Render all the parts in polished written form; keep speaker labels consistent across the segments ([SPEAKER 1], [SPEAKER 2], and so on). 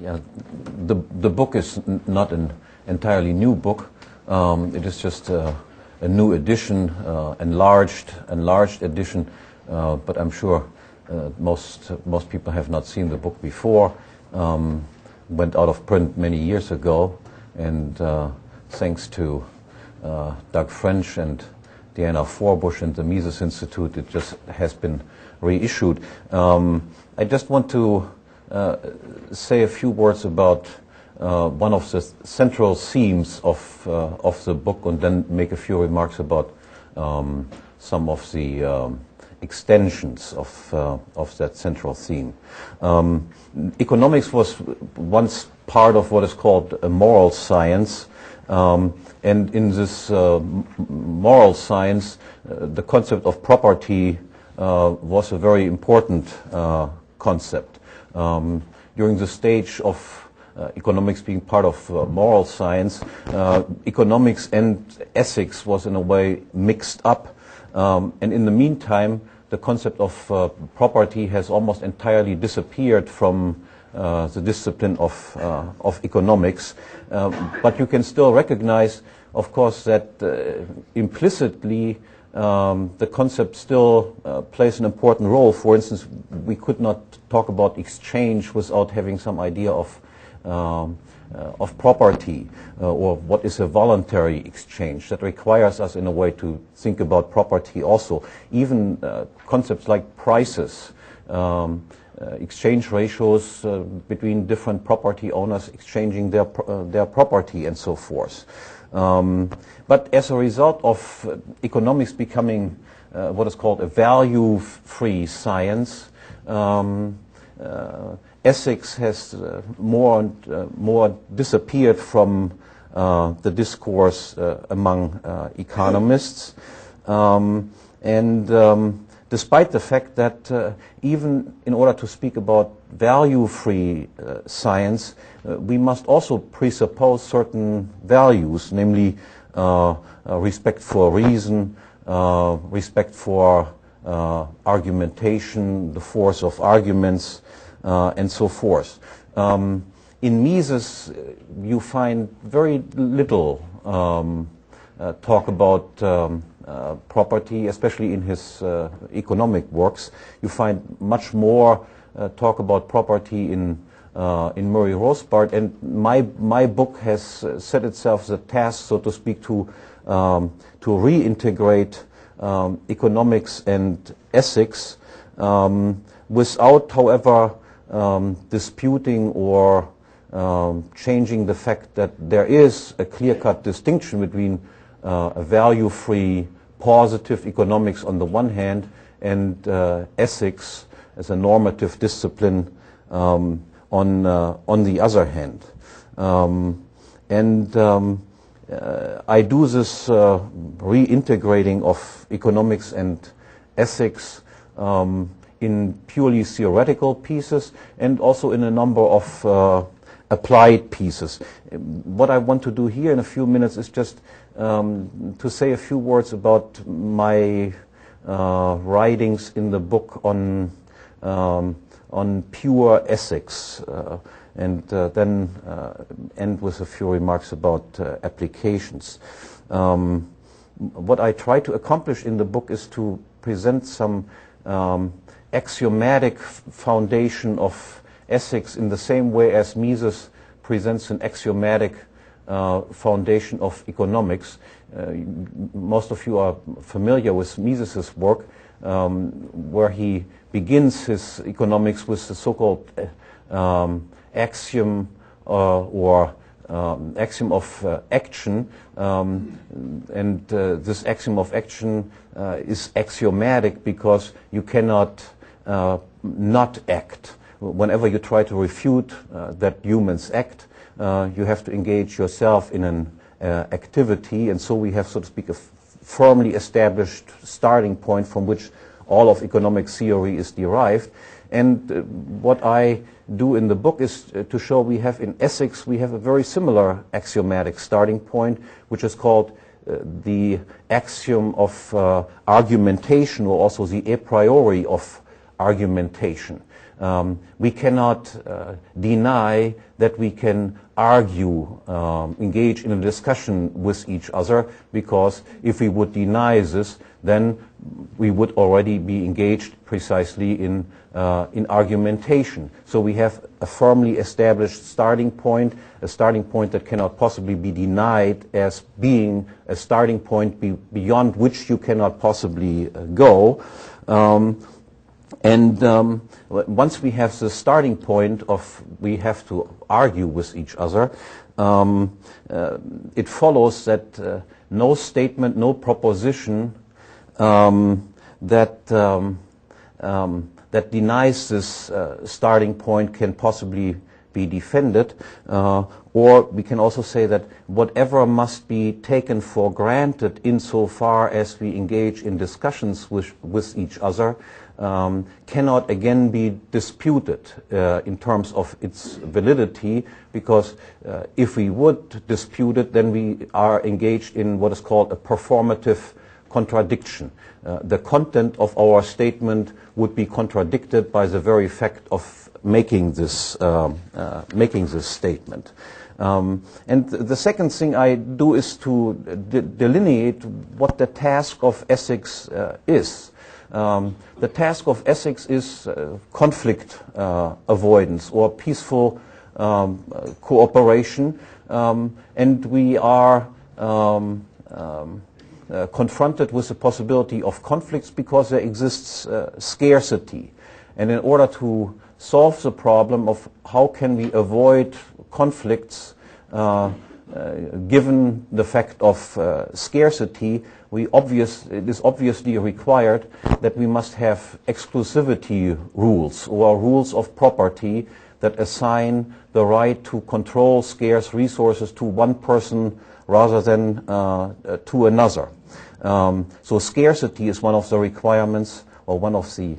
[SPEAKER 1] Yeah, the book is not an entirely new book. It is just a new edition, enlarged edition. But I'm sure most people have not seen the book before. Went out of print many years ago, and thanks to Doug French and Diana Forbush and the Mises Institute, it just has been reissued. I just want to say a few words about one of the central themes of the book, and then make a few remarks about some of the extensions of that central theme. Economics was once part of what is called a moral science, and in this moral science, the concept of property was a very important concept. During the stage of economics being part of moral science, economics and ethics was in a way mixed up, and in the meantime the concept of property has almost entirely disappeared from the discipline of economics, but you can still recognize, of course, that implicitly the concept still plays an important role. For instance, we could not talk about exchange without having some idea of property, or what is a voluntary exchange. That requires us in a way to think about property also. Even concepts like prices, exchange ratios between different property owners exchanging their property and so forth. But as a result of economics becoming what is called a value-free science, ethics has more and more disappeared from the discourse among economists, and despite the fact that even in order to speak about value-free science, we must also presuppose certain values, namely respect for reason, respect for argumentation, the force of arguments, and so forth. In Mises, you find very little talk about property, especially in his economic works. You find much more talk about property in Murray Rothbard, and my book has set itself the task, so to speak, to reintegrate economics and ethics, without, however, disputing or changing the fact that there is a clear-cut distinction between a value-free, positive economics on the one hand, and ethics as a normative discipline on the other hand. I do this reintegrating of economics and ethics in purely theoretical pieces, and also in a number of applied pieces. What I want to do here in a few minutes is just to say a few words about my writings in the book on pure ethics, and then end with a few remarks about applications. What I try to accomplish in the book is to present some axiomatic foundation of ethics in the same way as Mises presents an axiomatic foundation of economics. Most of you are familiar with Mises's work, where he begins his economics with the so-called axiom or axiom of action, and this axiom of action is axiomatic because you cannot not act. Whenever you try to refute that humans act, you have to engage yourself in an activity, and so we have, so to speak, a firmly established starting point from which all of economic theory is derived. And what I do in the book is to show we have in ethics, we have a very similar axiomatic starting point, which is called the axiom of argumentation, or also the a priori of argumentation. We cannot deny that we can argue, engage in a discussion with each other, because if we would deny this, then we would already be engaged precisely in argumentation. So we have a firmly established starting point, a starting point that cannot possibly be denied as being a starting point beyond which you cannot possibly go. Once we have the starting point of we have to argue with each other, it follows that no statement, no proposition that denies this starting point can possibly be defended, or we can also say that whatever must be taken for granted insofar as we engage in discussions with each other cannot again be disputed in terms of its validity, because if we would dispute it, then we are engaged in what is called a performative contradiction. The content of our statement would be contradicted by the very fact of making this statement. And the second thing I do is to delineate what the task of ethics is. The task of ethics is conflict avoidance or peaceful cooperation, and we are confronted with the possibility of conflicts because there exists scarcity. And in order to solve the problem of how can we avoid conflicts given the fact of scarcity, it is obviously required that we must have exclusivity rules or rules of property that assign the right to control scarce resources to one person rather than to another. So scarcity is one of the requirements, or one of the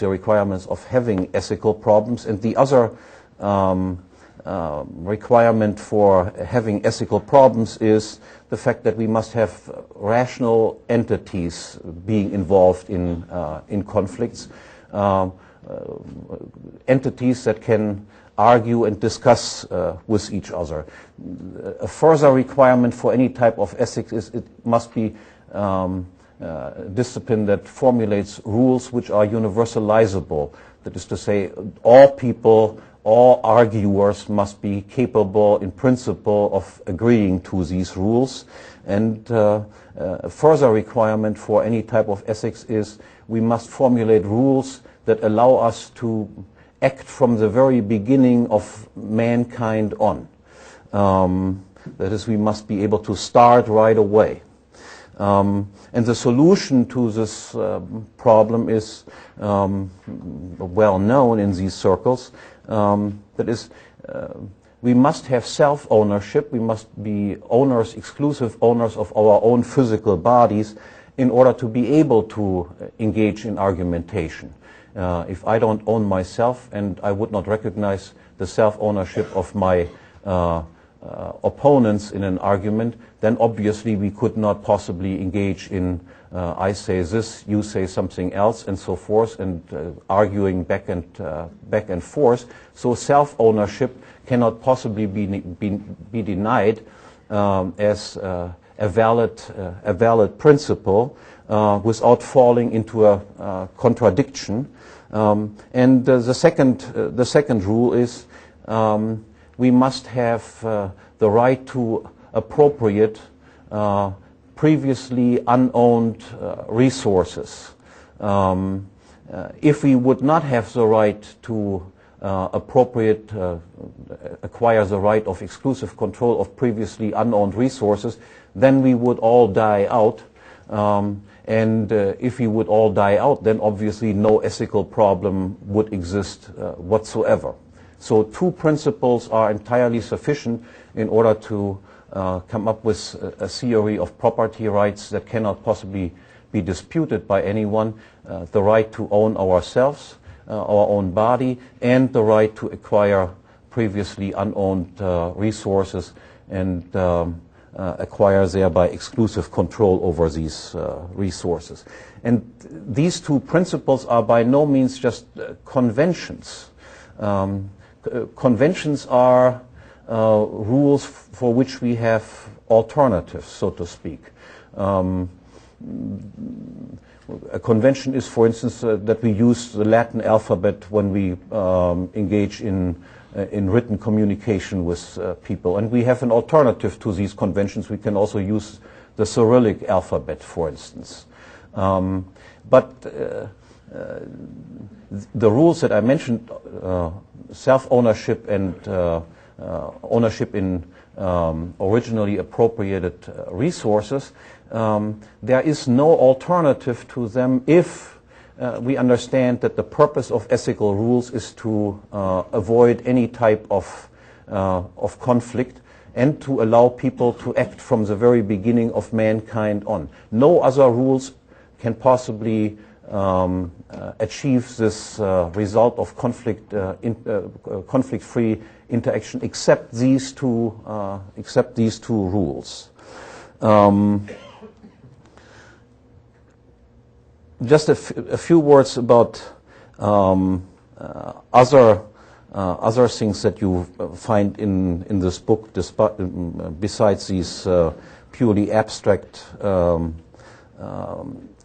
[SPEAKER 1] requirements of having ethical problems, and the other requirement for having ethical problems is the fact that we must have rational entities being involved in conflicts, entities that can argue and discuss with each other. A further requirement for any type of ethics is it must be discipline that formulates rules which are universalizable. That is to say, all people, all arguers must be capable in principle of agreeing to these rules. And a further requirement for any type of ethics is we must formulate rules that allow us to act from the very beginning of mankind on. That is, we must be able to start right away. And the solution to this problem is well known in these circles. That is, we must have self-ownership. We must be owners, exclusive owners of our own physical bodies in order to be able to engage in argumentation. If I don't own myself and I would not recognize the self-ownership of my opponents in an argument, then obviously we could not possibly engage in I say this, you say something else, and so forth, and arguing back and forth. So self-ownership cannot possibly be denied as a valid principle without falling into a contradiction. And the second rule is we must have the right to appropriate previously unowned resources. If we would not have the right to acquire the right of exclusive control of previously unowned resources, then we would all die out. And if we would all die out, then obviously no ethical problem would exist whatsoever. So two principles are entirely sufficient in order to come up with a theory of property rights that cannot possibly be disputed by anyone. The right to own ourselves, our own body, and the right to acquire previously unowned resources. And acquire thereby exclusive control over these resources. And these two principles are by no means just conventions. Conventions are rules for which we have alternatives, so to speak. A convention is, for instance, that we use the Latin alphabet when we engage in written communication with people. And we have an alternative to these conventions. We can also use the Cyrillic alphabet, for instance. But the rules that I mentioned, self-ownership and ownership in originally appropriated resources, there is no alternative to them if we understand that the purpose of ethical rules is to avoid any type of conflict and to allow people to act from the very beginning of mankind on. No other rules can possibly achieve this result of conflict-free interaction except these two rules. Just a few words about other things that you find in this book, besides these purely abstract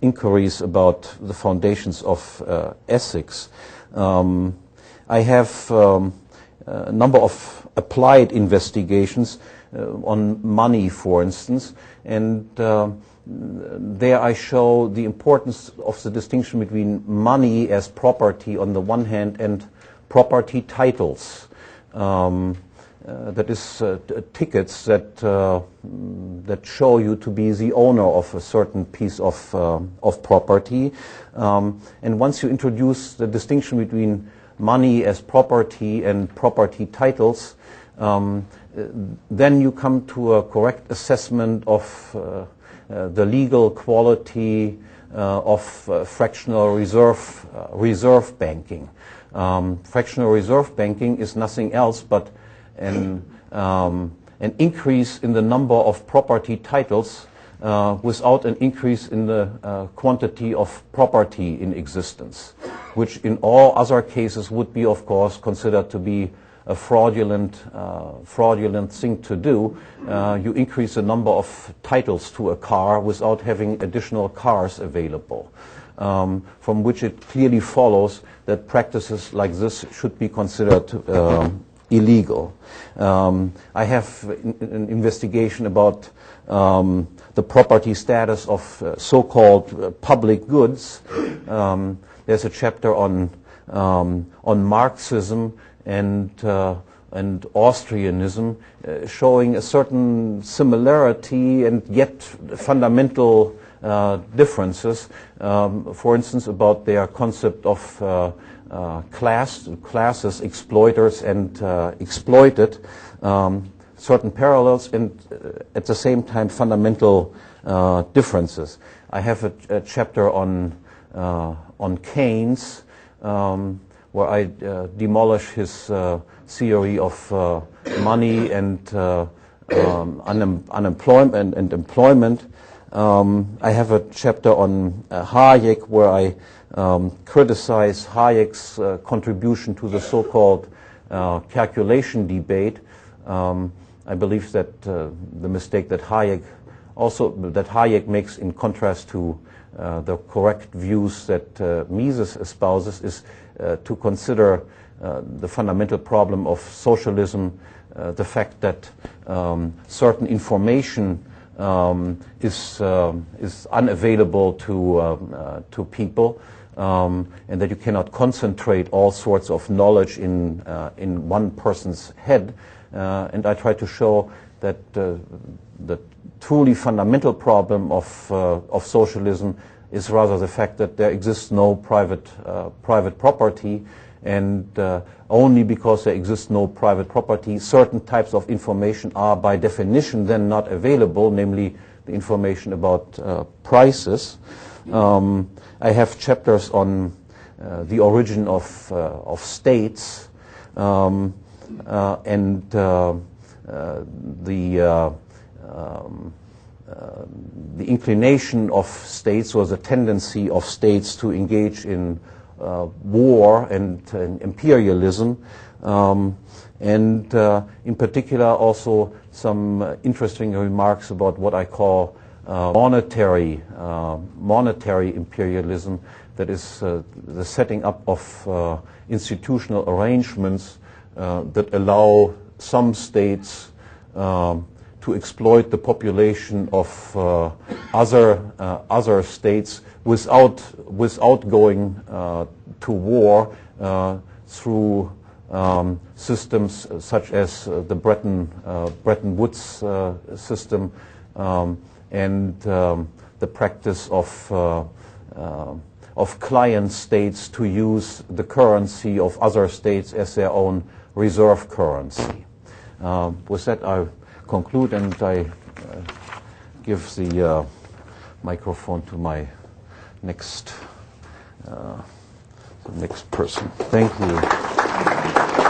[SPEAKER 1] inquiries about the foundations of ethics. I have a number of applied investigations on money, for instance, and there I show the importance of the distinction between money as property on the one hand and property titles. That is tickets that show you to be the owner of a certain piece of property. And once you introduce the distinction between money as property and property titles, then you come to a correct assessment of the legal quality of fractional reserve banking. Fractional reserve banking is nothing else but an increase in the number of property titles without an increase in the quantity of property in existence, which in all other cases would be, of course, considered to be a fraudulent thing to do. You increase the number of titles to a car without having additional cars available, from which it clearly follows that practices like this should be considered illegal. I have an investigation about the property status of so-called public goods. There's a chapter on Marxism and Austrianism, showing a certain similarity and yet fundamental differences. For instance, about their concept of classes, exploiters and exploited, certain parallels and at the same time fundamental differences. I have a chapter on Keynes, where I demolish his theory of money and unemployment and employment. I have a chapter on Hayek, where I criticize Hayek's contribution to the so-called calculation debate. I believe that the mistake that Hayek makes, in contrast to the correct views that Mises espouses, is to consider the fundamental problem of socialism, the fact that certain information is unavailable to people, and that you cannot concentrate all sorts of knowledge in one person's head. And I try to show that the truly fundamental problem of socialism is rather the fact that there exists no private property, and only because there exists no private property, certain types of information are by definition then not available, namely the information about prices. I have chapters on the origin of states and the the inclination of states or the tendency of states to engage in war and imperialism, and in particular also some interesting remarks about what I call monetary imperialism, that is the setting up of institutional arrangements that allow some states to exploit the population of other states without going to war through systems such as the Bretton Woods system and the practice of client states to use the currency of other states as their own reserve currency. With that, I conclude, and I give the microphone to my next person. Thank you.